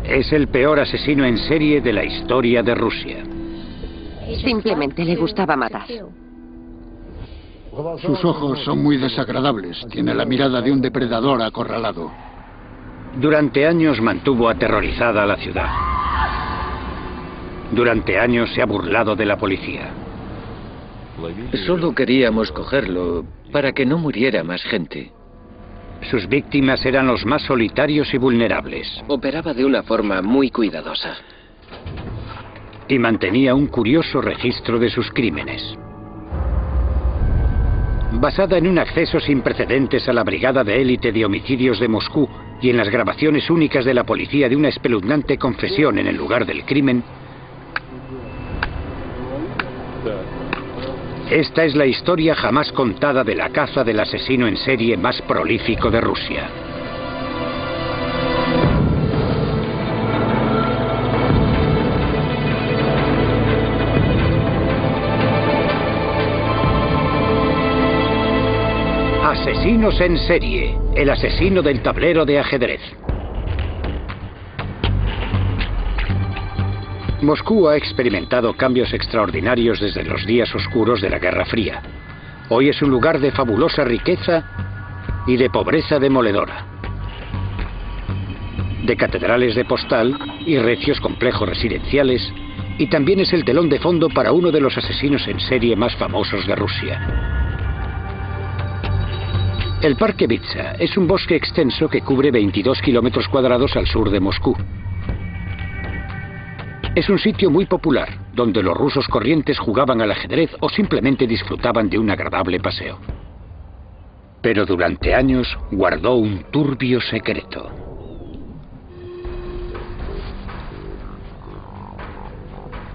Es el peor asesino en serie de la historia de Rusia. Simplemente le gustaba matar. Sus ojos son muy desagradables. Tiene la mirada de un depredador acorralado. Durante años mantuvo aterrorizada a la ciudad. Durante años se ha burlado de la policía. Solo queríamos cogerlo para que no muriera más gente. Sus víctimas eran los más solitarios y vulnerables. Operaba de una forma muy cuidadosa. Y mantenía un curioso registro de sus crímenes. Basada en un acceso sin precedentes a la Brigada de Élite de Homicidios de Moscú y en las grabaciones únicas de la policía de una espeluznante confesión en el lugar del crimen, esta es la historia jamás contada de la caza del asesino en serie más prolífico de Rusia. Asesinos en serie, el asesino del tablero de ajedrez. Moscú ha experimentado cambios extraordinarios desde los días oscuros de la Guerra Fría. Hoy es un lugar de fabulosa riqueza y de pobreza demoledora. De catedrales de postal y recios complejos residenciales, y también es el telón de fondo para uno de los asesinos en serie más famosos de Rusia. El Parque Vitsa es un bosque extenso que cubre 22 kilómetros cuadrados al sur de Moscú. Es un sitio muy popular, donde los rusos corrientes jugaban al ajedrez o simplemente disfrutaban de un agradable paseo. Pero durante años guardó un turbio secreto.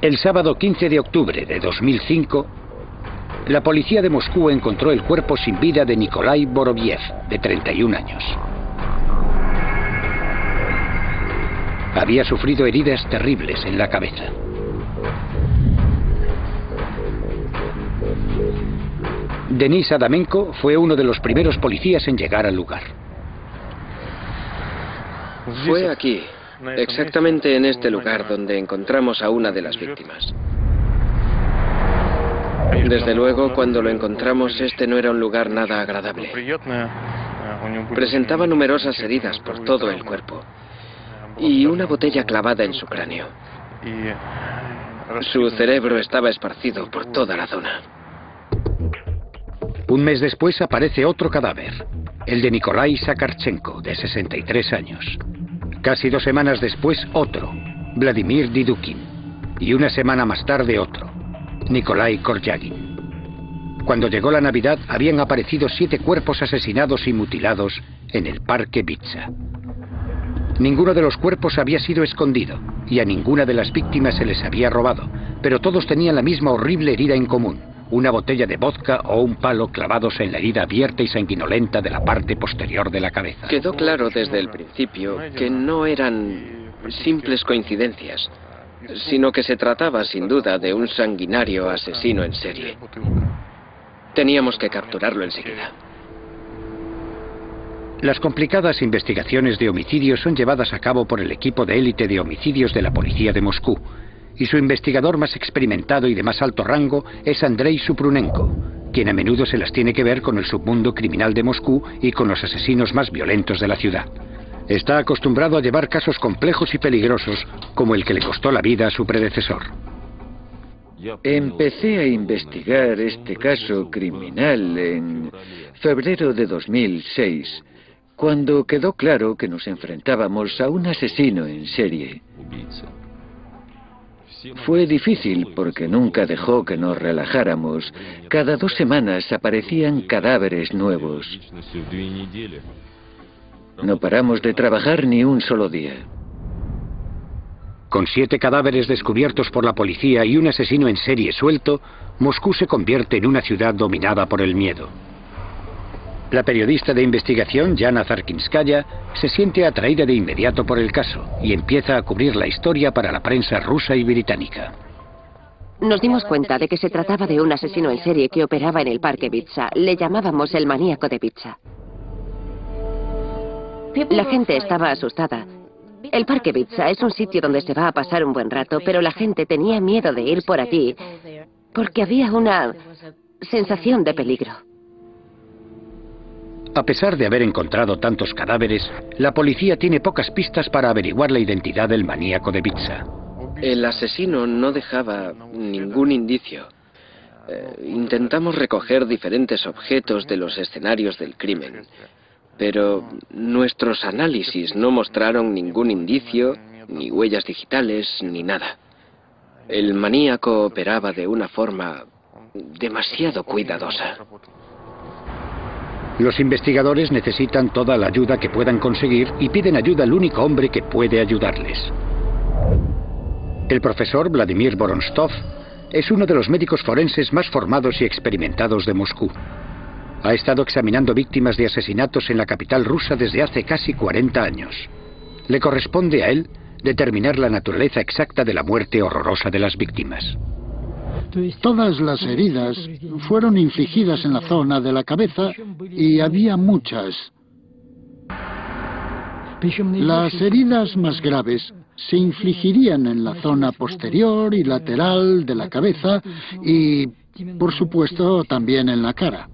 El sábado 15 de octubre de 2005, la policía de Moscú encontró el cuerpo sin vida de Nikolai Boroviev, de 31 años. Había sufrido heridas terribles en la cabeza. Denis Adamenko fue uno de los primeros policías en llegar al lugar. Fue aquí, exactamente en este lugar, donde encontramos a una de las víctimas. Desde luego, cuando lo encontramos, este no era un lugar nada agradable. Presentaba numerosas heridas por todo el cuerpo y una botella clavada en su cráneo. Su cerebro estaba esparcido por toda la zona. Un mes después aparece otro cadáver, el de Nikolai Sakharchenko, de 63 años. Casi 2 semanas después, otro, Vladimir Didukin. Y una semana más tarde, otro, Nikolai Koryagin. Cuando llegó la Navidad, habían aparecido 7 cuerpos asesinados y mutilados en el Parque Vitsa. Ninguno de los cuerpos había sido escondido, y a ninguna de las víctimas se les había robado, pero todos tenían la misma horrible herida en común, una botella de vodka o un palo clavados en la herida abierta y sanguinolenta de la parte posterior de la cabeza. Quedó claro desde el principio que no eran simples coincidencias, sino que se trataba sin duda de un sanguinario asesino en serie. Teníamos que capturarlo enseguida. Las complicadas investigaciones de homicidios son llevadas a cabo por el equipo de élite de homicidios de la policía de Moscú, y su investigador más experimentado y de más alto rango es Andrei Suprunenko, quien a menudo se las tiene que ver con el submundo criminal de Moscú y con los asesinos más violentos de la ciudad. Está acostumbrado a llevar casos complejos y peligrosos, como el que le costó la vida a su predecesor. Empecé a investigar este caso criminal en febrero de 2006, cuando quedó claro que nos enfrentábamos a un asesino en serie. Fue difícil porque nunca dejó que nos relajáramos. Cada 2 semanas aparecían cadáveres nuevos. No paramos de trabajar ni un solo día. Con 7 cadáveres descubiertos por la policía y un asesino en serie suelto, Moscú se convierte en una ciudad dominada por el miedo. La periodista de investigación, Yana Zarkinskaya, se siente atraída de inmediato por el caso y empieza a cubrir la historia para la prensa rusa y británica. Nos dimos cuenta de que se trataba de un asesino en serie que operaba en el Parque Vitsa. Le llamábamos el maníaco de Vitsa. La gente estaba asustada El Parque Bitsa es un sitio donde se va a pasar un buen rato, pero la gente tenía miedo de ir por allí porque había una sensación de peligro. A pesar de haber encontrado tantos cadáveres, la policía tiene pocas pistas para averiguar la identidad del maníaco de Bitsa. El asesino no dejaba ningún indicio. Intentamos recoger diferentes objetos de los escenarios del crimen, pero nuestros análisis no mostraron ningún indicio, ni huellas digitales, ni nada. El maníaco operaba de una forma demasiado cuidadosa. Los investigadores necesitan toda la ayuda que puedan conseguir y piden ayuda al único hombre que puede ayudarles. El profesor Vladimir Vorontsov es uno de los médicos forenses más formados y experimentados de Moscú. Ha estado examinando víctimas de asesinatos en la capital rusa desde hace casi 40 años. Le corresponde a él determinar la naturaleza exacta de la muerte horrorosa de las víctimas. Todas las heridas fueron infligidas en la zona de la cabeza y había muchas. Las heridas más graves se infligirían en la zona posterior y lateral de la cabeza y, por supuesto, también en la cara.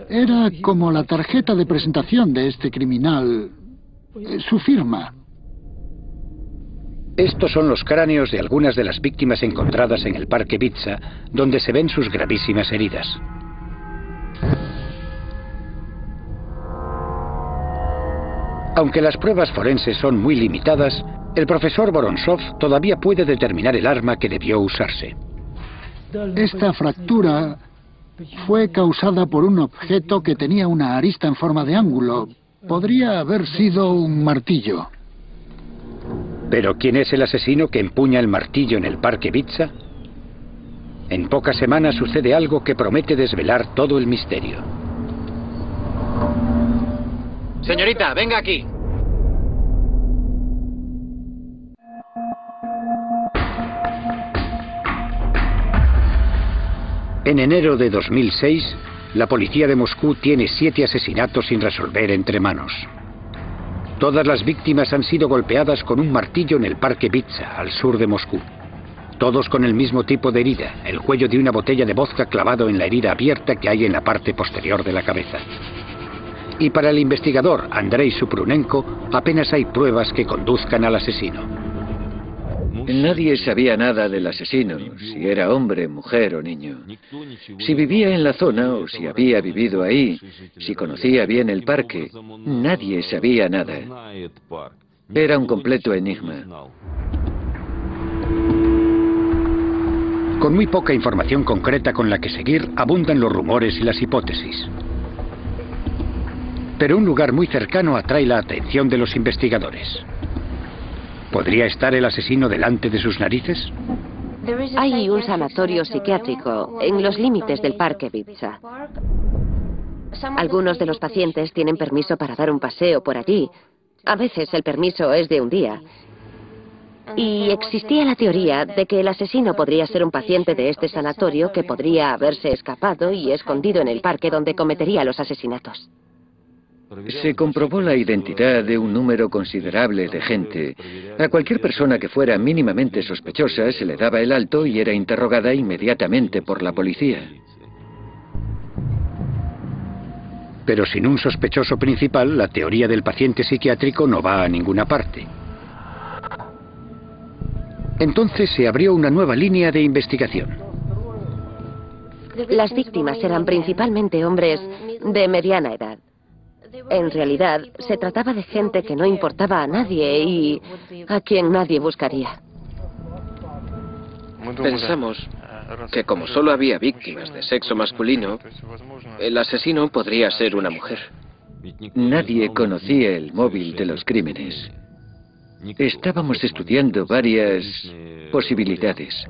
Era como la tarjeta de presentación de este criminal, su firma. Estos son los cráneos de algunas de las víctimas encontradas en el Parque Bitsa, donde se ven sus gravísimas heridas. Aunque las pruebas forenses son muy limitadas, el profesor Vorontsov todavía puede determinar el arma que debió usarse. Esta fractura fue causada por un objeto que tenía una arista en forma de ángulo. Podría haber sido un martillo. ¿Pero quién es el asesino que empuña el martillo en el Parque Bitsa? En pocas semanas sucede algo que promete desvelar todo el misterio. Señorita, venga aquí. En enero de 2006, la policía de Moscú tiene 7 asesinatos sin resolver entre manos. Todas las víctimas han sido golpeadas con un martillo en el Parque Bitsa, al sur de Moscú. Todos con el mismo tipo de herida, el cuello de una botella de vodka clavado en la herida abierta que hay en la parte posterior de la cabeza. Y para el investigador Andrei Suprunenko, apenas hay pruebas que conduzcan al asesino. Nadie sabía nada del asesino, si era hombre, mujer o niño. Si vivía en la zona o si había vivido ahí, si conocía bien el parque, nadie sabía nada. Era un completo enigma. Con muy poca información concreta con la que seguir, abundan los rumores y las hipótesis. Pero un lugar muy cercano atrae la atención de los investigadores. ¿Podría estar el asesino delante de sus narices? Hay un sanatorio psiquiátrico en los límites del Parque Bitsa. Algunos de los pacientes tienen permiso para dar un paseo por allí. A veces el permiso es de un día. Y existía la teoría de que el asesino podría ser un paciente de este sanatorio que podría haberse escapado y escondido en el parque donde cometería los asesinatos. Se comprobó la identidad de un número considerable de gente. A cualquier persona que fuera mínimamente sospechosa se le daba el alto y era interrogada inmediatamente por la policía. Pero sin un sospechoso principal, la teoría del paciente psiquiátrico no va a ninguna parte. Entonces se abrió una nueva línea de investigación. Las víctimas eran principalmente hombres de mediana edad. En realidad, se trataba de gente que no importaba a nadie y a quien nadie buscaría. Pensamos que como solo había víctimas de sexo masculino, el asesino podría ser una mujer. Nadie conocía el móvil de los crímenes. Estábamos estudiando varias posibilidades.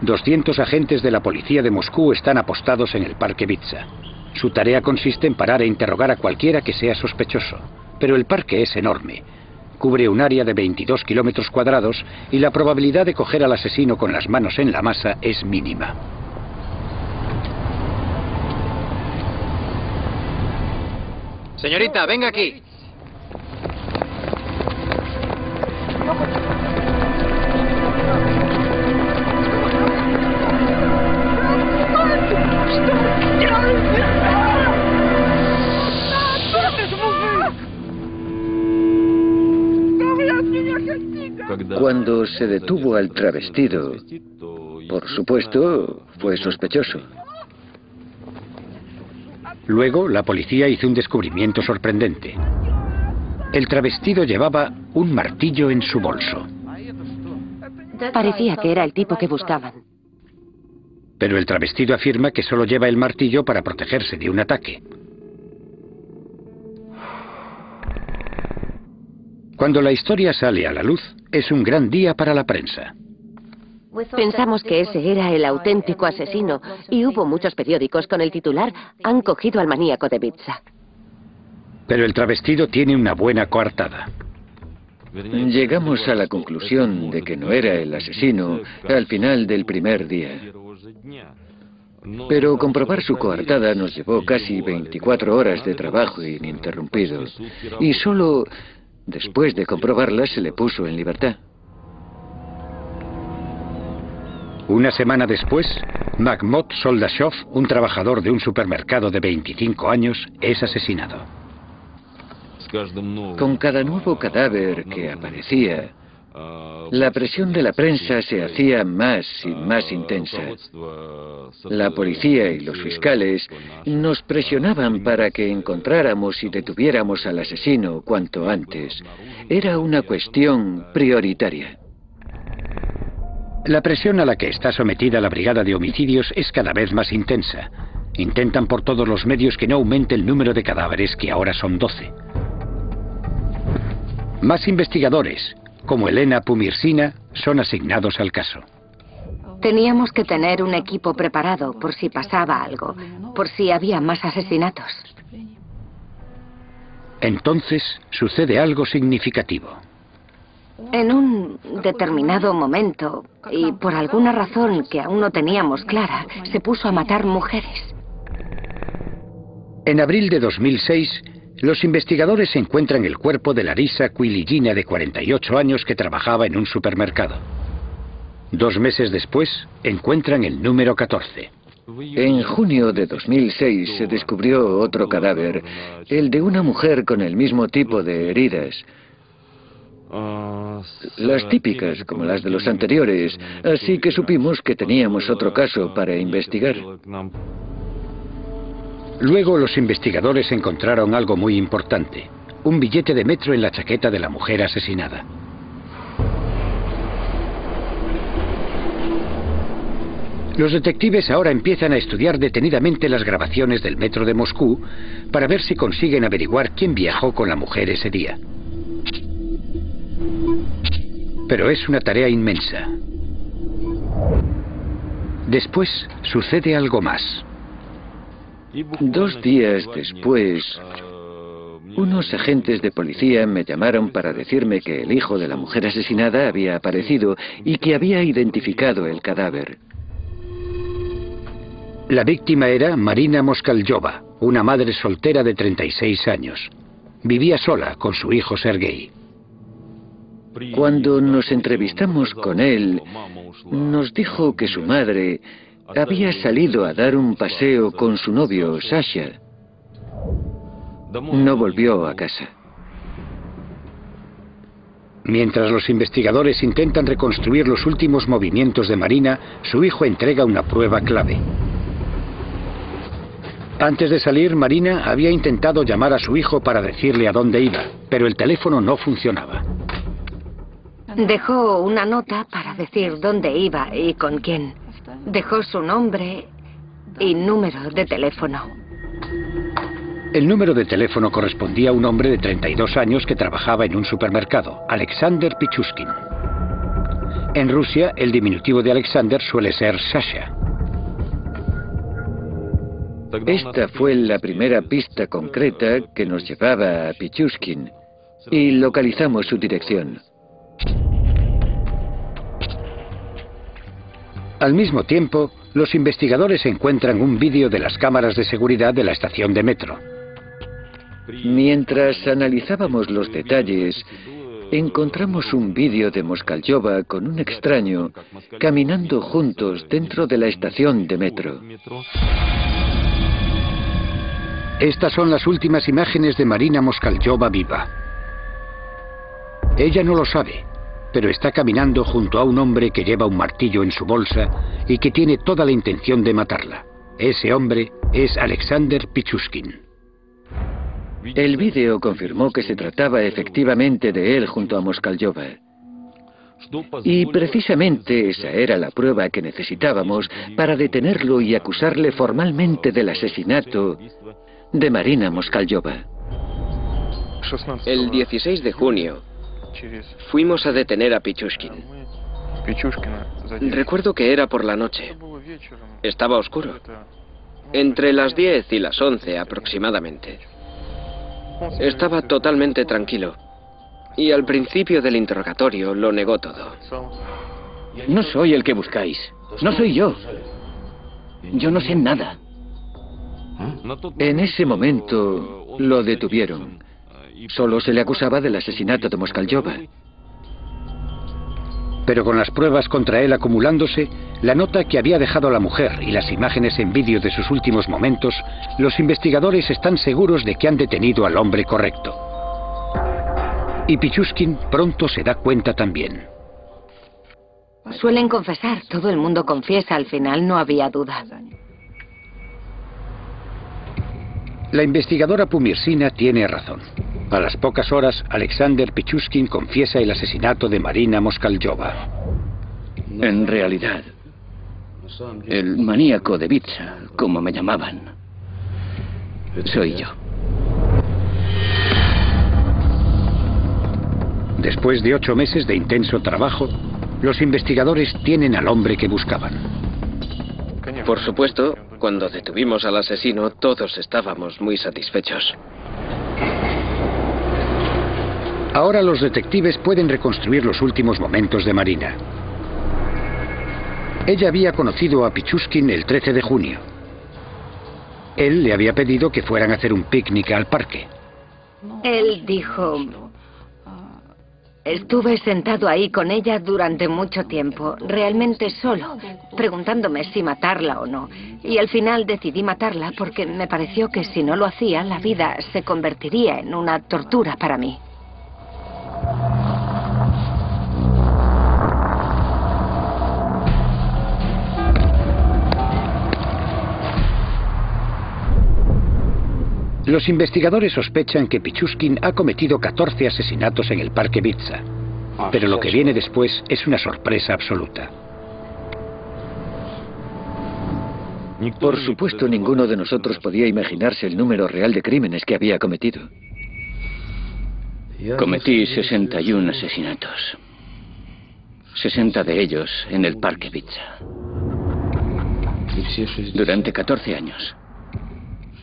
200 agentes de la policía de Moscú están apostados en el Parque Bitsa. Su tarea consiste en parar e interrogar a cualquiera que sea sospechoso. Pero el parque es enorme. Cubre un área de 22 kilómetros cuadrados y la probabilidad de coger al asesino con las manos en la masa es mínima. Señorita, venga aquí. Cuando se detuvo al travestido, por supuesto, fue sospechoso. Luego, la policía hizo un descubrimiento sorprendente. El travestido llevaba un martillo en su bolso. Parecía que era el tipo que buscaban. Pero el travestido afirma que solo lleva el martillo para protegerse de un ataque. Cuando la historia sale a la luz, es un gran día para la prensa. Pensamos que ese era el auténtico asesino y hubo muchos periódicos con el titular «Han cogido al maníaco de Ibiza». Pero el travestido tiene una buena coartada. Llegamos a la conclusión de que no era el asesino al final del primer día. Pero comprobar su coartada nos llevó casi 24 horas de trabajo ininterrumpido. Y solo después de comprobarla se le puso en libertad. Una semana después, Mahmoud Soldashov, un trabajador de un supermercado de 25 años, es asesinado. Con cada nuevo cadáver que aparecía, la presión de la prensa se hacía más y más intensa. La policía y los fiscales nos presionaban para que encontráramos y detuviéramos al asesino cuanto antes. Era una cuestión prioritaria. La presión a la que está sometida la Brigada de Homicidios es cada vez más intensa. Intentan por todos los medios que no aumente el número de cadáveres, que ahora son 12. Más investigadores, como Elena Pumirsina, son asignados al caso. Teníamos que tener un equipo preparado por si pasaba algo, por si había más asesinatos. Entonces sucede algo significativo. En un determinado momento, y por alguna razón que aún no teníamos clara, se puso a matar mujeres. En abril de 2006, los investigadores encuentran el cuerpo de Larisa Quiligina, de 48 años, que trabajaba en un supermercado. 2 meses después, encuentran el número 14. En junio de 2006 se descubrió otro cadáver, el de una mujer con el mismo tipo de heridas. Las típicas, como las de los anteriores, así que supimos que teníamos otro caso para investigar. Luego los investigadores encontraron algo muy importante: un billete de metro en la chaqueta de la mujer asesinada. Los detectives ahora empiezan a estudiar detenidamente las grabaciones del metro de Moscú para ver si consiguen averiguar quién viajó con la mujer ese día. Pero es una tarea inmensa. Después sucede algo más. 2 días después, unos agentes de policía me llamaron para decirme que el hijo de la mujer asesinada había aparecido y que había identificado el cadáver. La víctima era Marina Moskalyova, una madre soltera de 36 años. Vivía sola con su hijo Sergei. Cuando nos entrevistamos con él, nos dijo que su madre había salido a dar un paseo con su novio, Sasha. No volvió a casa. Mientras los investigadores intentan reconstruir los últimos movimientos de Marina, su hijo entrega una prueba clave. Antes de salir, Marina había intentado llamar a su hijo para decirle a dónde iba, pero el teléfono no funcionaba. Dejó una nota para decir dónde iba y con quién. Dejó su nombre y número de teléfono. El número de teléfono correspondía a un hombre de 32 años que trabajaba en un supermercado, Alexander Pichushkin. En Rusia, el diminutivo de Alexander suele ser Sasha. Esta fue la primera pista concreta que nos llevaba a Pichushkin y localizamos su dirección. Al mismo tiempo, los investigadores encuentran un vídeo de las cámaras de seguridad de la estación de metro. Mientras analizábamos los detalles, encontramos un vídeo de Moskalyova con un extraño caminando juntos dentro de la estación de metro. Estas son las últimas imágenes de Marina Moskalyova viva. Ella no lo sabe, pero está caminando junto a un hombre que lleva un martillo en su bolsa y que tiene toda la intención de matarla. Ese hombre es Alexander Pichushkin. El vídeo confirmó que se trataba efectivamente de él junto a Moskalyova. Y precisamente esa era la prueba que necesitábamos para detenerlo y acusarle formalmente del asesinato de Marina Moskalyova. El 16 de junio fuimos a detener a Pichushkin. Recuerdo que era por la noche. Estaba oscuro. Entre las 10 y las 11 aproximadamente. Estaba totalmente tranquilo. Y al principio del interrogatorio lo negó todo. No soy el que buscáis. No soy yo. Yo no sé nada. En ese momento lo detuvieron. Solo se le acusaba del asesinato de Moskalyova. Pero con las pruebas contra él acumulándose, la nota que había dejado la mujer y las imágenes en vídeo de sus últimos momentos, los investigadores están seguros de que han detenido al hombre correcto. Y Pichushkin pronto se da cuenta también. Suelen confesar, todo el mundo confiesa, al final no había duda. La investigadora Pumirsina tiene razón. A las pocas horas, Alexander Pichushkin confiesa el asesinato de Marina Moskalyova. En realidad, el maníaco de Vitsa, como me llamaban, soy yo. Después de 8 meses de intenso trabajo, los investigadores tienen al hombre que buscaban. Por supuesto, cuando detuvimos al asesino, todos estábamos muy satisfechos. Ahora los detectives pueden reconstruir los últimos momentos de Marina. Ella había conocido a Pichushkin el 13 de junio. Él le había pedido que fueran a hacer un picnic al parque. Él dijo: estuve sentado ahí con ella durante mucho tiempo, realmente solo, preguntándome si matarla o no. Y al final decidí matarla porque me pareció que si no lo hacía, la vida se convertiría en una tortura para mí. Los investigadores sospechan que Pichushkin ha cometido 14 asesinatos en el parque Vitsa. Pero lo que viene después es una sorpresa absoluta. Por supuesto, ninguno de nosotros podía imaginarse el número real de crímenes que había cometido. Cometí 61 asesinatos. 60 de ellos en el parque Vitsa. Durante 14 años.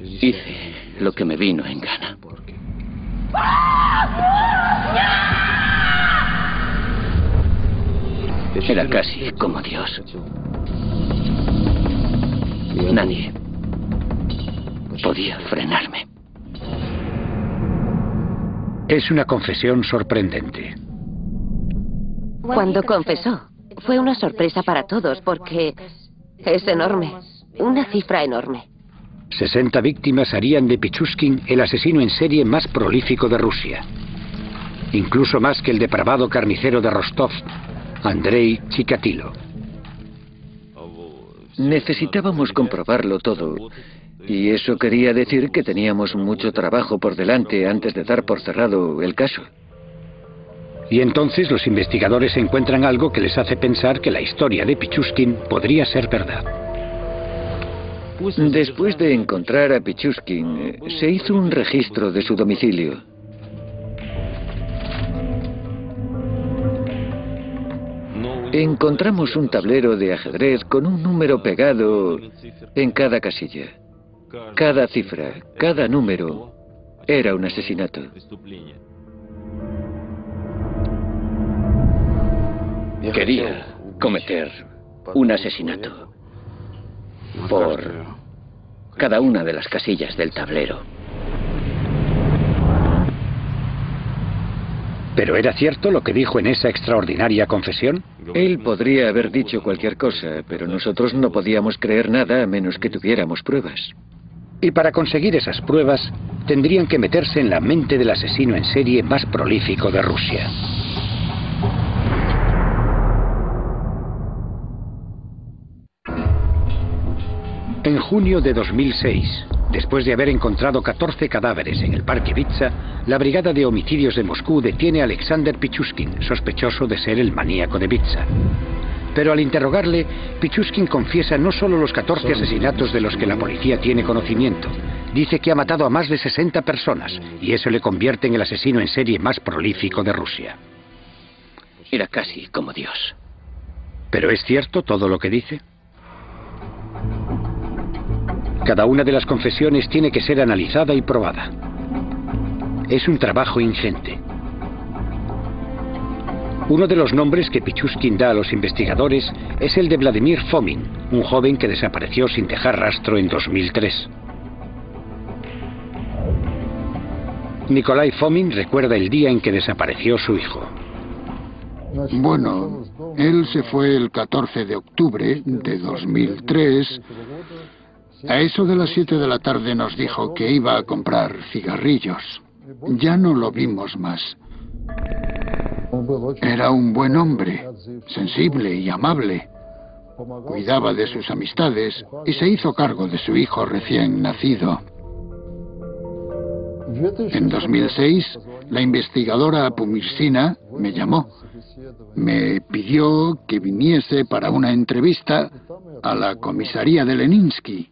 Hice lo que me vino en gana. Era casi como Dios. Nadie podía frenarme. Es una confesión sorprendente. Cuando confesó, fue una sorpresa para todos porque es enorme, una cifra enorme. 60 víctimas harían de Pichushkin el asesino en serie más prolífico de Rusia. Incluso más que el depravado carnicero de Rostov, Andrei Chikatilo. Necesitábamos comprobarlo todo. Y eso quería decir que teníamos mucho trabajo por delante antes de dar por cerrado el caso. Y entonces los investigadores encuentran algo que les hace pensar que la historia de Pichushkin podría ser verdad. Después de encontrar a Pichushkin, se hizo un registro de su domicilio. Encontramos un tablero de ajedrez con un número pegado en cada casilla. Cada cifra, cada número, era un asesinato. Quería cometer un asesinato por cada una de las casillas del tablero. ¿Pero era cierto lo que dijo en esa extraordinaria confesión? Él podría haber dicho cualquier cosa, pero nosotros no podíamos creer nada a menos que tuviéramos pruebas. Y para conseguir esas pruebas, tendrían que meterse en la mente del asesino en serie más prolífico de Rusia. En junio de 2006, después de haber encontrado 14 cadáveres en el Parque Bitsa, la Brigada de Homicidios de Moscú detiene a Alexander Pichushkin, sospechoso de ser el maníaco de Bitsa. Pero al interrogarle, Pichushkin confiesa no solo los 14 asesinatos de los que la policía tiene conocimiento, dice que ha matado a más de 60 personas, y eso le convierte en el asesino en serie más prolífico de Rusia. Era casi como Dios. ¿Pero es cierto todo lo que dice? Cada una de las confesiones tiene que ser analizada y probada. Es un trabajo ingente. Uno de los nombres que Pichushkin da a los investigadores es el de Vladimir Fomin, un joven que desapareció sin dejar rastro en 2003. Nikolai Fomin recuerda el día en que desapareció su hijo. Bueno, él se fue el 14 de octubre de 2003. A eso de las 7 de la tarde nos dijo que iba a comprar cigarrillos. Ya no lo vimos más. Era un buen hombre, sensible y amable. Cuidaba de sus amistades y se hizo cargo de su hijo recién nacido. En 2006, la investigadora Pumirsina me llamó. Me pidió que viniese para una entrevista a la comisaría de Leninsky.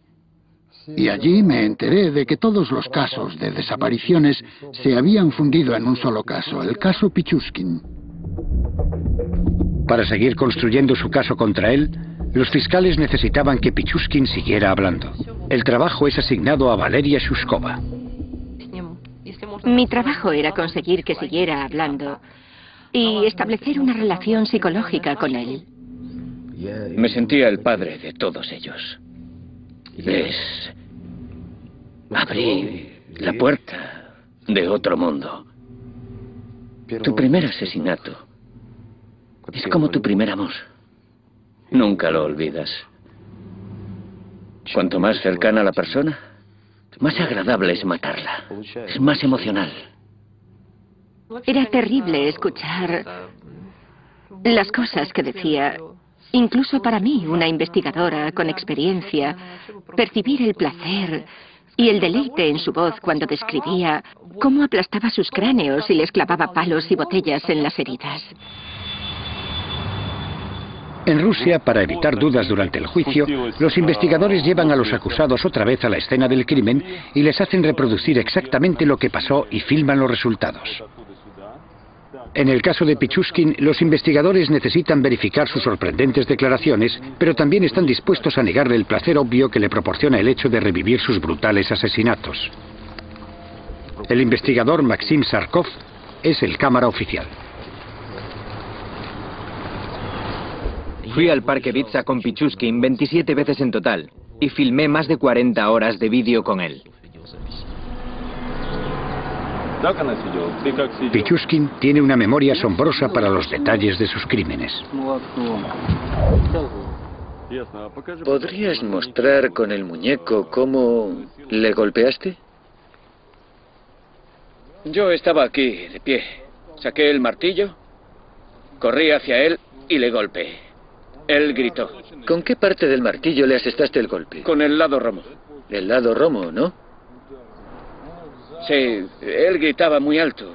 Y allí me enteré de que todos los casos de desapariciones se habían fundido en un solo caso, el caso Pichushkin. Para seguir construyendo su caso contra él, los fiscales necesitaban que Pichushkin siguiera hablando. El trabajo es asignado a Valeria Shushkova. Mi trabajo era conseguir que siguiera hablando y establecer una relación psicológica con él. Me sentía el padre de todos ellos. Les abrí la puerta de otro mundo. Tu primer asesinato es como tu primer amor. Nunca lo olvidas. Cuanto más cercana la persona, más agradable es matarla. Es más emocional. Era terrible escuchar las cosas que decía. Incluso para mí, una investigadora con experiencia, percibir el placer y el deleite en su voz cuando describía cómo aplastaba sus cráneos y les clavaba palos y botellas en las heridas. En Rusia, para evitar dudas durante el juicio, los investigadores llevan a los acusados otra vez a la escena del crimen y les hacen reproducir exactamente lo que pasó y filman los resultados. En el caso de Pichushkin, los investigadores necesitan verificar sus sorprendentes declaraciones, pero también están dispuestos a negarle el placer obvio que le proporciona el hecho de revivir sus brutales asesinatos. El investigador Maxim Sarkov es el cámara oficial. Fui al Parque Bitsa con Pichushkin 27 veces en total y filmé más de 40 horas de vídeo con él. Pichushkin tiene una memoria asombrosa para los detalles de sus crímenes. ¿Podrías mostrar con el muñeco cómo le golpeaste? Yo estaba aquí, de pie. Saqué el martillo, corrí hacia él y le golpeé. Él gritó. ¿Con qué parte del martillo le asestaste el golpe? Con el lado romo. El lado romo, ¿no? Sí, él gritaba muy alto.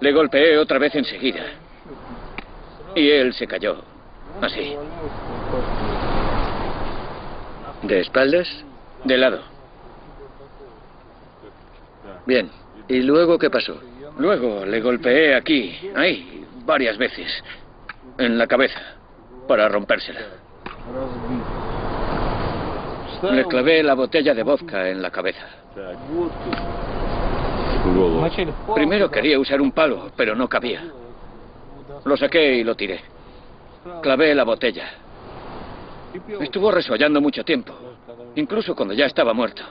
Le golpeé otra vez enseguida. Y él se cayó. Así. ¿De espaldas? De lado. Bien. ¿Y luego qué pasó? Luego le golpeé aquí, ahí, varias veces. En la cabeza, para rompérsela. Le clavé la botella de vodka en la cabeza. Primero quería usar un palo, pero no cabía. Lo saqué y lo tiré. Clavé la botella. Estuvo resollando mucho tiempo, incluso cuando ya estaba muerto.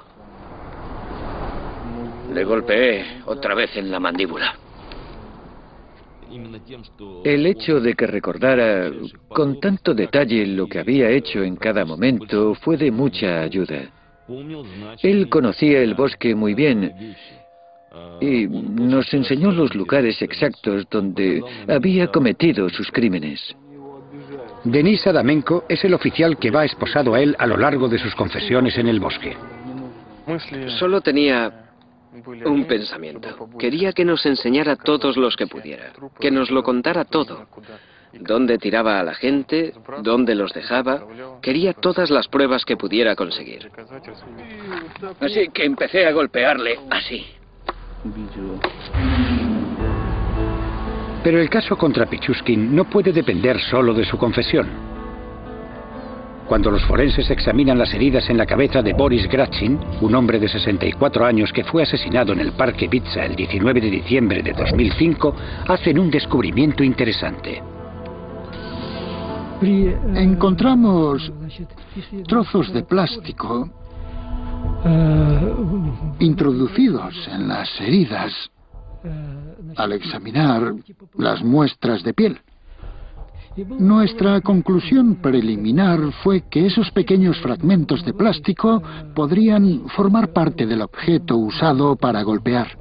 Le golpeé otra vez en la mandíbula. El hecho de que recordara con tanto detalle lo que había hecho en cada momento fue de mucha ayuda. Él conocía el bosque muy bien y nos enseñó los lugares exactos donde había cometido sus crímenes. Denis Adamenko es el oficial que va esposado a él a lo largo de sus confesiones en el bosque. Solo tenía un pensamiento. Quería que nos enseñara todos los que pudiera, que nos lo contara todo. Dónde tiraba a la gente, dónde los dejaba. Quería todas las pruebas que pudiera conseguir. Así que empecé a golpearle así. Pero el caso contra Pichushkin no puede depender solo de su confesión. Cuando los forenses examinan las heridas en la cabeza de Boris Gratchin, un hombre de 64 años que fue asesinado en el Parque Bitsa el 19 de diciembre de 2005, hacen un descubrimiento interesante. Encontramos trozos de plástico introducidos en las heridas al examinar las muestras de piel. Nuestra conclusión preliminar fue que esos pequeños fragmentos de plástico podrían formar parte del objeto usado para golpear.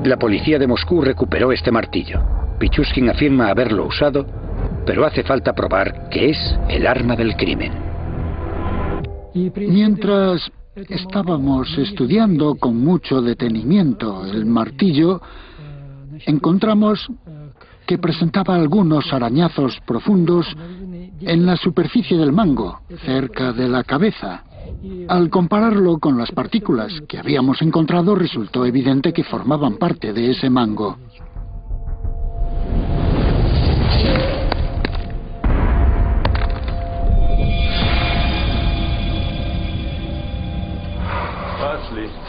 La policía de Moscú recuperó este martillo. Pichushkin afirma haberlo usado, pero hace falta probar que es el arma del crimen. Mientras estábamos estudiando con mucho detenimiento el martillo, encontramos que presentaba algunos arañazos profundos en la superficie del mango, cerca de la cabeza. Al compararlo con las partículas que habíamos encontrado, resultó evidente que formaban parte de ese mango.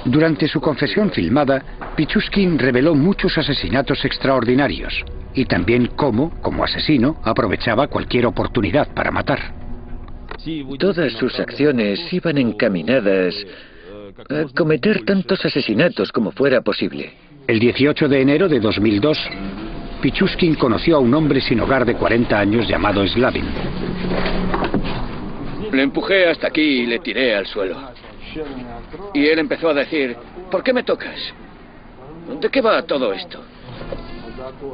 Durante su confesión filmada, Pichushkin reveló muchos asesinatos extraordinarios y también cómo, como asesino, aprovechaba cualquier oportunidad para matar. Todas sus acciones iban encaminadas a cometer tantos asesinatos como fuera posible. El 18 de enero de 2002, Pichushkin conoció a un hombre sin hogar de 40 años llamado Slavin. Le empujé hasta aquí y le tiré al suelo. Y él empezó a decir, ¿por qué me tocas? ¿De qué va todo esto?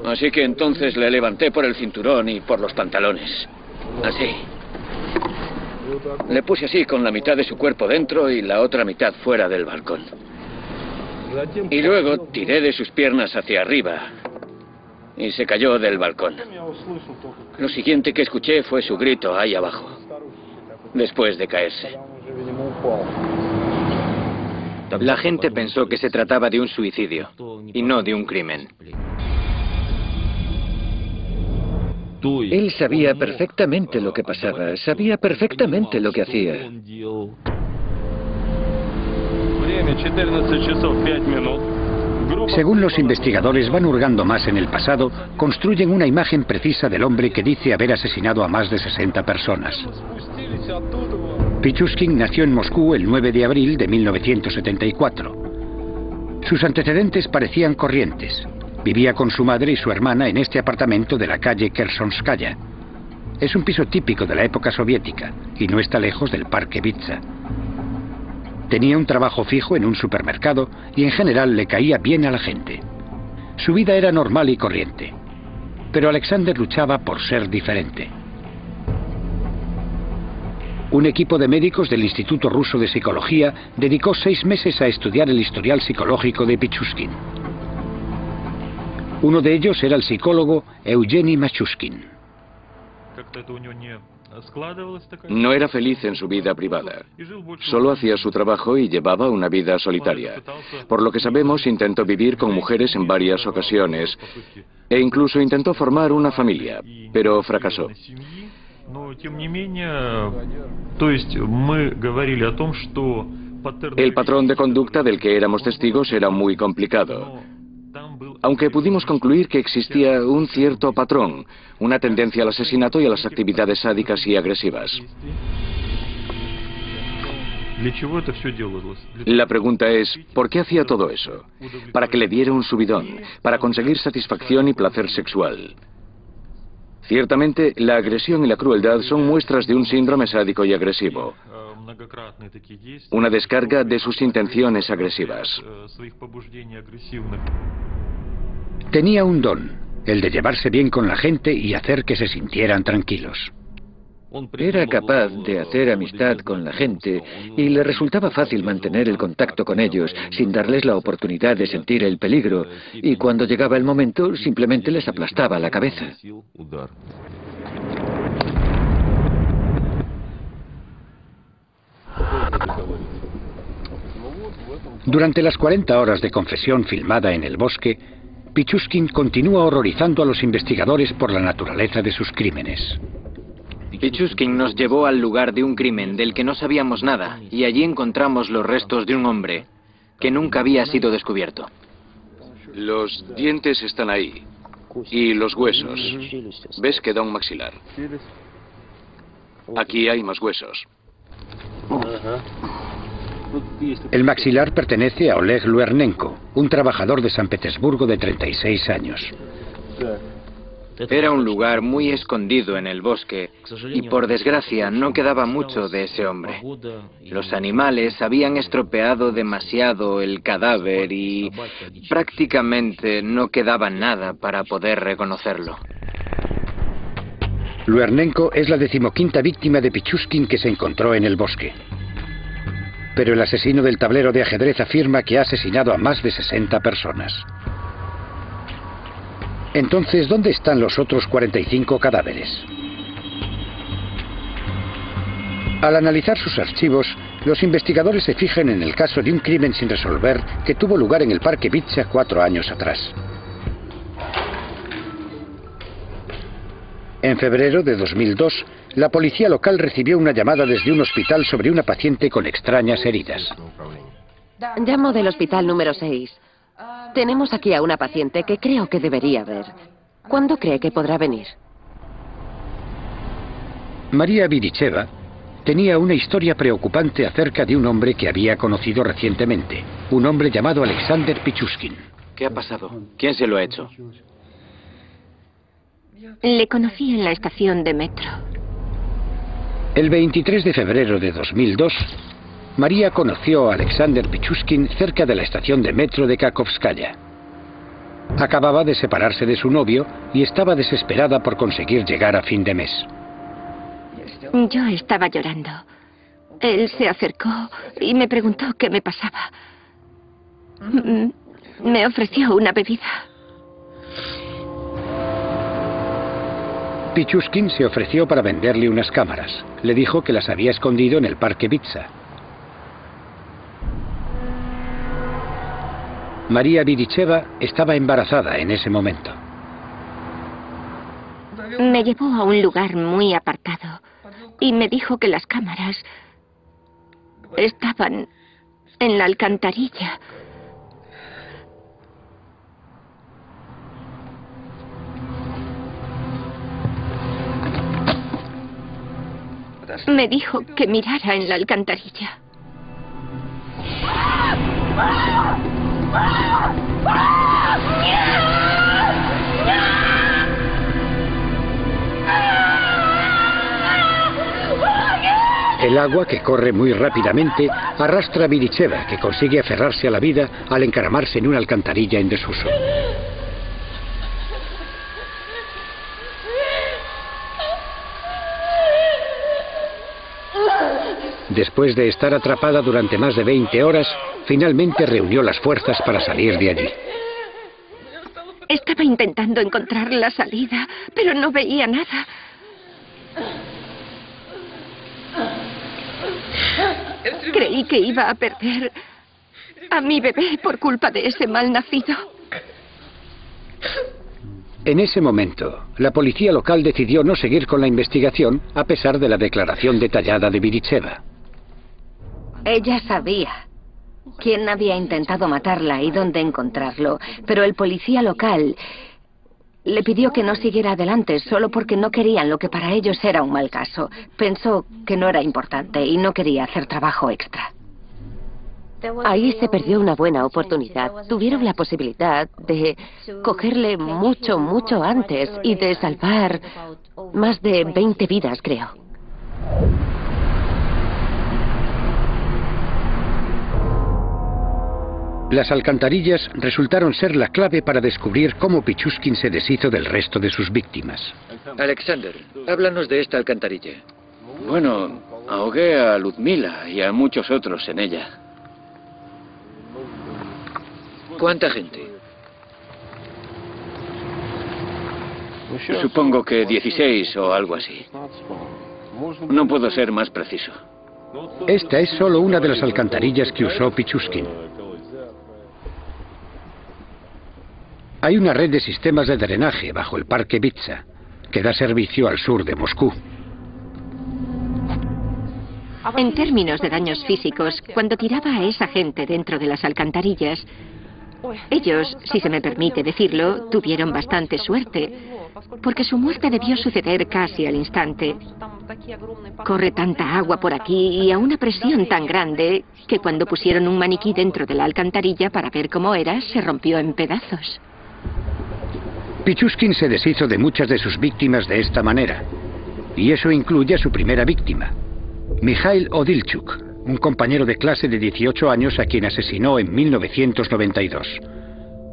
Así que entonces le levanté por el cinturón y por los pantalones. Así. Le puse así con la mitad de su cuerpo dentro y la otra mitad fuera del balcón. Y luego tiré de sus piernas hacia arriba y se cayó del balcón. Lo siguiente que escuché fue su grito ahí abajo, después de caerse. La gente pensó que se trataba de un suicidio y no de un crimen. Él sabía perfectamente lo que pasaba, sabía perfectamente lo que hacía. Según los investigadores van hurgando más en el pasado, construyen una imagen precisa del hombre que dice haber asesinado a más de 60 personas. Pichushkin nació en Moscú el 9 de abril de 1974. Sus antecedentes parecían corrientes. Vivía con su madre y su hermana en este apartamento de la calle Kersonskaya. Es un piso típico de la época soviética y no está lejos del Parque Bitsa. Tenía un trabajo fijo en un supermercado y en general le caía bien a la gente. Su vida era normal y corriente. Pero Alexander luchaba por ser diferente. Un equipo de médicos del Instituto Ruso de Psicología dedicó 6 meses a estudiar el historial psicológico de Pichushkin. Uno de ellos era el psicólogo Eugeni Machushkin. No era feliz en su vida privada. Solo hacía su trabajo y llevaba una vida solitaria. Por lo que sabemos, intentó vivir con mujeres en varias ocasiones e incluso intentó formar una familia, pero fracasó. El patrón de conducta del que éramos testigos era muy complicado, aunque pudimos concluir que existía un cierto patrón, una tendencia al asesinato y a las actividades sádicas y agresivas. La pregunta es, ¿por qué hacía todo eso? Para que le diera un subidón, para conseguir satisfacción y placer sexual. Ciertamente, la agresión y la crueldad son muestras de un síndrome sádico y agresivo. Una descarga de sus intenciones agresivas. Tenía un don. el de llevarse bien con la gente y hacer que se sintieran tranquilos. Era capaz de hacer amistad con la gente y le resultaba fácil mantener el contacto con ellos sin darles la oportunidad de sentir el peligro, y cuando llegaba el momento simplemente les aplastaba la cabeza. Durante las 40 horas de confesión filmada en el bosque, Pichushkin continúa horrorizando a los investigadores por la naturaleza de sus crímenes. Pichushkin nos llevó al lugar de un crimen del que no sabíamos nada, y allí encontramos los restos de un hombre que nunca había sido descubierto. Los dientes están ahí. Y los huesos. ¿Ves que da un maxilar? Aquí hay más huesos. El maxilar pertenece a Oleg Luernenko, un trabajador de San Petersburgo de 36 años. Era un lugar muy escondido en el bosque y por desgracia no quedaba mucho de ese hombre. Los animales habían estropeado demasiado el cadáver y prácticamente no quedaba nada para poder reconocerlo. Luernenko es la 15ª víctima de Pichushkin que se encontró en el bosque. Pero el asesino del tablero de ajedrez afirma que ha asesinado a más de 60 personas. Entonces, ¿dónde están los otros 45 cadáveres? Al analizar sus archivos, los investigadores se fijan en el caso de un crimen sin resolver que tuvo lugar en el Parque Vitsa 4 años atrás. En febrero de 2002, la policía local recibió una llamada desde un hospital sobre una paciente con extrañas heridas. Llamo del hospital número 6. Tenemos aquí a una paciente que creo que debería ver. ¿Cuándo cree que podrá venir? María Viricheva tenía una historia preocupante acerca de un hombre que había conocido recientemente, un hombre llamado Alexander Pichushkin. ¿Qué ha pasado? ¿Quién se lo ha hecho? Le conocí en la estación de metro. El 23 de febrero de 2002, María conoció a Alexander Pichushkin cerca de la estación de metro de Kakhovskaya. Acababa de separarse de su novio y estaba desesperada por conseguir llegar a fin de mes. Yo estaba llorando. Él se acercó y me preguntó qué me pasaba. Me ofreció una bebida. Pichushkin se ofreció para venderle unas cámaras. Le dijo que las había escondido en el Parque Vitsa. María Viricheva estaba embarazada en ese momento. Me llevó a un lugar muy apartado y me dijo que las cámaras estaban en la alcantarilla. Me dijo que mirara en la alcantarilla. El agua, que corre muy rápidamente, arrastra a Viricheva, que consigue aferrarse a la vida al encaramarse en una alcantarilla en desuso. Después de estar atrapada durante más de 20 horas, finalmente reunió las fuerzas para salir de allí. Estaba intentando encontrar la salida, pero no veía nada. Creí que iba a perder a mi bebé por culpa de ese mal nacido. En ese momento, la policía local decidió no seguir con la investigación a pesar de la declaración detallada de Viricheva. Ella sabía quién había intentado matarla y dónde encontrarlo, pero el policía local le pidió que no siguiera adelante solo porque no querían lo que para ellos era un mal caso. Pensó que no era importante y no quería hacer trabajo extra. Ahí se perdió una buena oportunidad. Tuvieron la posibilidad de cogerle mucho antes y de salvar más de 20 vidas, creo. Las alcantarillas resultaron ser la clave para descubrir cómo Pichushkin se deshizo del resto de sus víctimas. Alexander, háblanos de esta alcantarilla. Bueno, ahogué a Ludmila y a muchos otros en ella. ¿Cuánta gente? Supongo que 16 o algo así. No puedo ser más preciso. Esta es solo una de las alcantarillas que usó Pichushkin. Hay una red de sistemas de drenaje bajo el parque Vitsa, que da servicio al sur de Moscú. En términos de daños físicos, cuando tiraba a esa gente dentro de las alcantarillas, ellos, si se me permite decirlo, tuvieron bastante suerte, porque su muerte debió suceder casi al instante. Corre tanta agua por aquí y a una presión tan grande que cuando pusieron un maniquí dentro de la alcantarilla para ver cómo era, se rompió en pedazos. Pichushkin se deshizo de muchas de sus víctimas de esta manera, y eso incluye a su primera víctima, Mikhail Odilchuk, un compañero de clase de 18 años a quien asesinó en 1992.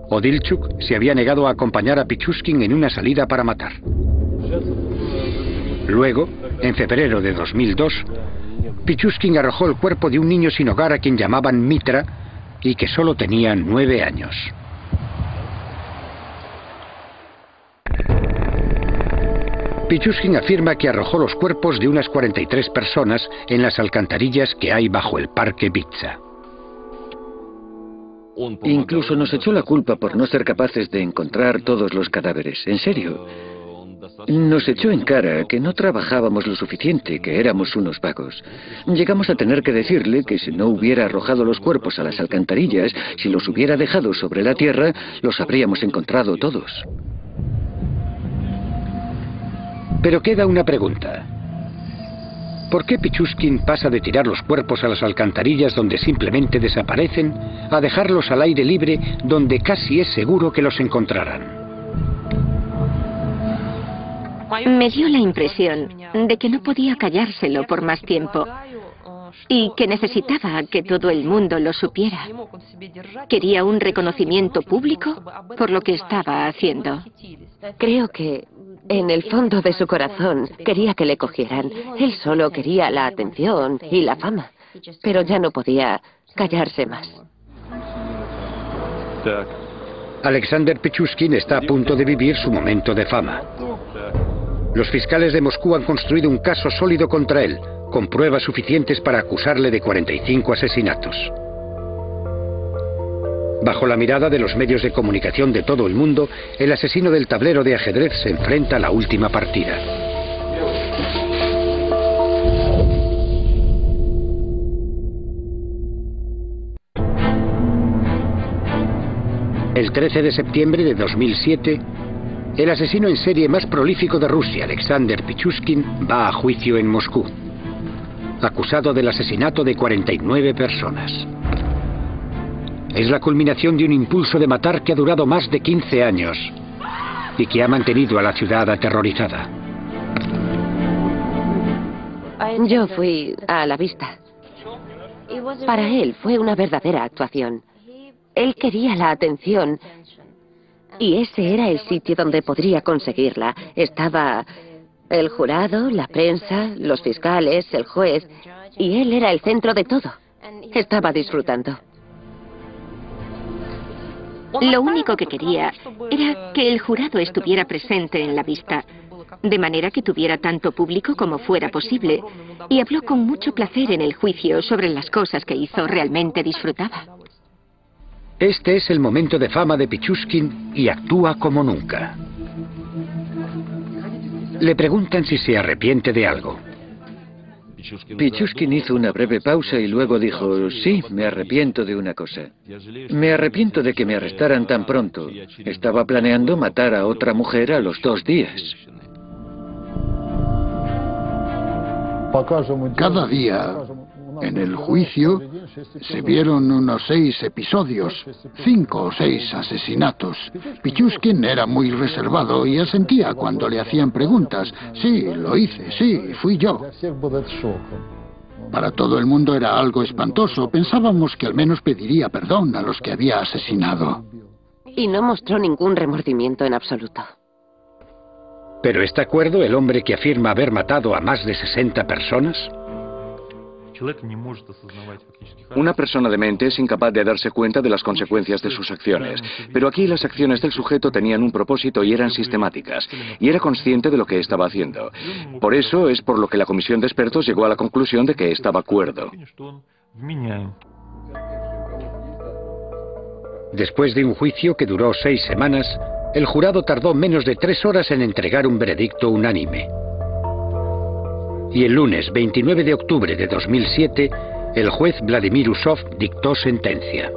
Odilchuk se había negado a acompañar a Pichushkin en una salida para matar. Luego, en febrero de 2002, Pichushkin arrojó el cuerpo de un niño sin hogar a quien llamaban Mitra y que solo tenía 9 años. Pichushkin afirma que arrojó los cuerpos de unas 43 personas en las alcantarillas que hay bajo el parque Vitsa. Incluso nos echó la culpa por no ser capaces de encontrar todos los cadáveres. En serio. Nos echó en cara que no trabajábamos lo suficiente, que éramos unos vagos. Llegamos a tener que decirle que si no hubiera arrojado los cuerpos a las alcantarillas, si los hubiera dejado sobre la tierra, los habríamos encontrado todos. Pero queda una pregunta. ¿Por qué Pichushkin pasa de tirar los cuerpos a las alcantarillas donde simplemente desaparecen a dejarlos al aire libre donde casi es seguro que los encontrarán? Me dio la impresión de que no podía callárselo por más tiempo y que necesitaba que todo el mundo lo supiera. Quería un reconocimiento público por lo que estaba haciendo. Creo que en el fondo de su corazón quería que le cogieran. Él solo quería la atención y la fama, pero ya no podía callarse más. Alexander Pichushkin está a punto de vivir su momento de fama. Los fiscales de Moscú han construido un caso sólido contra él, con pruebas suficientes para acusarle de 45 asesinatos. Bajo la mirada de los medios de comunicación de todo el mundo, el asesino del tablero de ajedrez se enfrenta a la última partida. El 13 de septiembre de 2007, el asesino en serie más prolífico de Rusia, Alexander Pichushkin, va a juicio en Moscú, acusado del asesinato de 49 personas. Es la culminación de un impulso de matar que ha durado más de 15 años y que ha mantenido a la ciudad aterrorizada. Yo fui a la vista. Para él fue una verdadera actuación. Él quería la atención y ese era el sitio donde podría conseguirla. Estaba el jurado, la prensa, los fiscales, el juez, y él era el centro de todo. Estaba disfrutando. Lo único que quería era que el jurado estuviera presente en la vista, de manera que tuviera tanto público como fuera posible, y habló con mucho placer en el juicio sobre las cosas que hizo. Realmente disfrutaba. Este es el momento de fama de Pichushkin y actúa como nunca. Le preguntan si se arrepiente de algo. Pichushkin hizo una breve pausa y luego dijo, sí, me arrepiento de una cosa. Me arrepiento de que me arrestaran tan pronto. Estaba planeando matar a otra mujer a los 2 días. Cada día, en el juicio, se vieron unos 6 episodios, 5 o 6 asesinatos. Pichushkin era muy reservado y asentía cuando le hacían preguntas. Sí, lo hice, sí, fui yo. Para todo el mundo era algo espantoso. Pensábamos que al menos pediría perdón a los que había asesinado. Y no mostró ningún remordimiento en absoluto. ¿Pero está cuerdo el hombre que afirma haber matado a más de 60 personas? Una persona demente es incapaz de darse cuenta de las consecuencias de sus acciones, pero aquí las acciones del sujeto tenían un propósito y eran sistemáticas, y era consciente de lo que estaba haciendo. Por eso es por lo que la comisión de expertos llegó a la conclusión de que estaba cuerdo. Después de un juicio que duró 6 semanas, el jurado tardó menos de 3 horas en entregar un veredicto unánime. Y el lunes 29 de octubre de 2007, el juez Vladimir Usov dictó sentencia.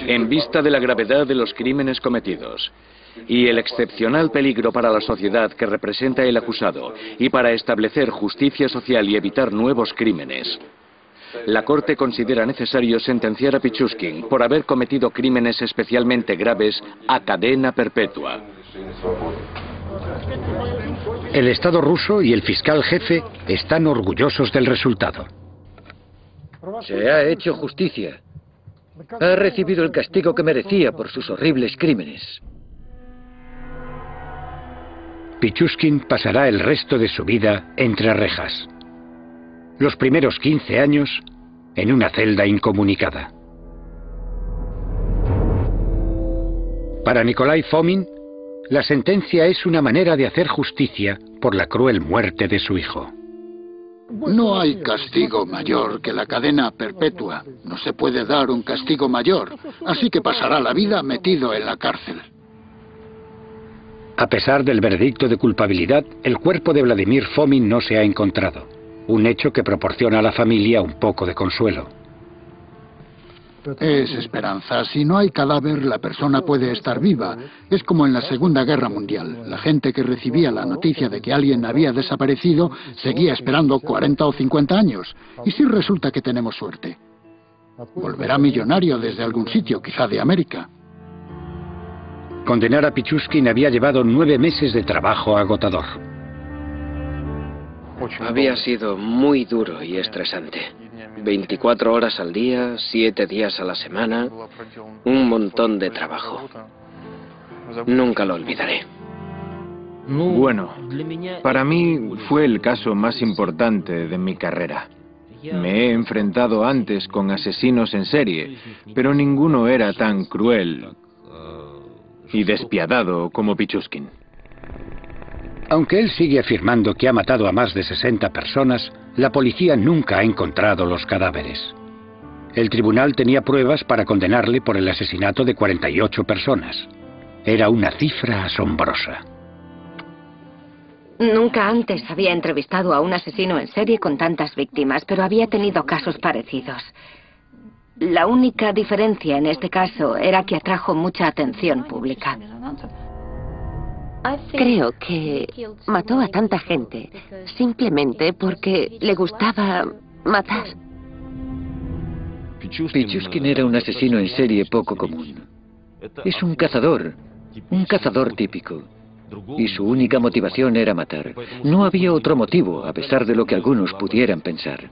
En vista de la gravedad de los crímenes cometidos y el excepcional peligro para la sociedad que representa el acusado y para establecer justicia social y evitar nuevos crímenes, la Corte considera necesario sentenciar a Pichushkin por haber cometido crímenes especialmente graves a cadena perpetua. El Estado ruso y el fiscal jefe están orgullosos del resultado. Se ha hecho justicia. Ha recibido el castigo que merecía por sus horribles crímenes. Pichushkin pasará el resto de su vida entre rejas. Los primeros 15 años en una celda incomunicada. Para Nikolai Fomin, la sentencia es una manera de hacer justicia por la cruel muerte de su hijo. No hay castigo mayor que la cadena perpetua. No se puede dar un castigo mayor, así que pasará la vida metido en la cárcel. A pesar del veredicto de culpabilidad, el cuerpo de Vladimir Fomin no se ha encontrado. Un hecho que proporciona a la familia un poco de consuelo. Es esperanza. Si no hay cadáver, la persona puede estar viva. Es como en la Segunda Guerra Mundial. La gente que recibía la noticia de que alguien había desaparecido seguía esperando 40 o 50 años. ¿Y si resulta que tenemos suerte? Volverá millonario desde algún sitio, quizá de América. Condenar a Pichushkin había llevado 9 meses de trabajo agotador. Había sido muy duro y estresante. 24 horas al día, 7 días a la semana, un montón de trabajo. Nunca lo olvidaré. Bueno, para mí fue el caso más importante de mi carrera. Me he enfrentado antes con asesinos en serie, pero ninguno era tan cruel y despiadado como Pichushkin. Aunque él sigue afirmando que ha matado a más de 60 personas, la policía nunca ha encontrado los cadáveres. El tribunal tenía pruebas para condenarle por el asesinato de 48 personas. Era una cifra asombrosa. Nunca antes había entrevistado a un asesino en serie con tantas víctimas, pero había tenido casos parecidos. La única diferencia en este caso era que atrajo mucha atención pública. Creo que mató a tanta gente simplemente porque le gustaba matar. Pichushkin era un asesino en serie poco común. Es un cazador típico. Y su única motivación era matar. No había otro motivo, a pesar de lo que algunos pudieran pensar.